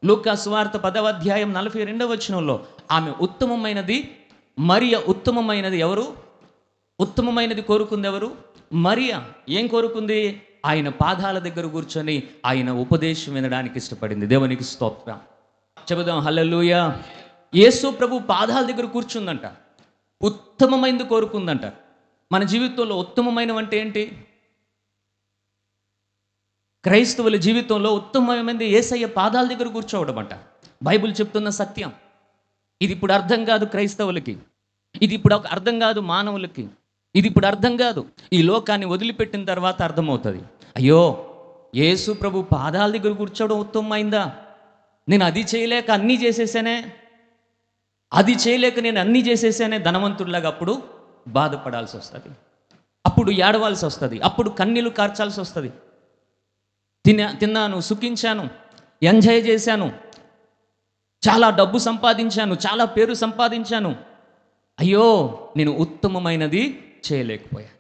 లూకా సువార్త 10వ అధ్యాయం 42వ వచనంలో ఆమె ఉత్తమమైనది, మరియ ఉత్తమమైనది ఎవరు? ఉత్తమమైనది కోరుకుంది ఎవరు? మరియ. ఏం కోరుకుంది? ఆయన పాదాల దగ్గర కూర్చొని ఆయన ఉపదేశం వినడానికి ఇష్టపడింది. దేవునికి స్తోత్రం చెబుదాం, హల్లెలూయా. యేసు ప్రభు పాదాల దగ్గర కూర్చుందంట, ఉత్తమమైనది కోరుకుందంట. మన జీవితంలో ఉత్తమమైనవి అంటే ఏంటి? క్రైస్తవుల జీవితంలో ఉత్తమమైనది యేసయ్య పాదాల దగ్గర కూర్చోవడం అంట. బైబిల్ చెప్తున్న సత్యం ఇది. ఇప్పుడు అర్థం కాదు క్రైస్తవులకి, ఇది ఇప్పుడు అర్థం కాదు మానవులకి, ఇది ఇప్పుడు అర్థం కాదు. ఈ లోకాన్ని వదిలిపెట్టిన తర్వాత అర్థమవుతుంది. అయ్యో, యేసు ప్రభు పాదాల దగ్గర కూర్చోవడం ఉత్తమమైందా? నేను అది చేయలేక అన్నీ చేసేసానే, అది చేయలేక నేను అన్నీ చేసేసానే ధనవంతుడిలాగా అప్పుడు బాధపడాల్సి వస్తుంది, అప్పుడు ఏడవాల్సి వస్తుంది, అప్పుడు కన్నీళ్లు కార్చాల్సి వస్తుంది. తిన్నాను, సుఖించాను, ఎంజాయ్ చేశాను, చాలా డబ్బు సంపాదించాను, చాలా పేరు సంపాదించాను, అయ్యో నేను ఉత్తమమైనది చేయలేకపోయా.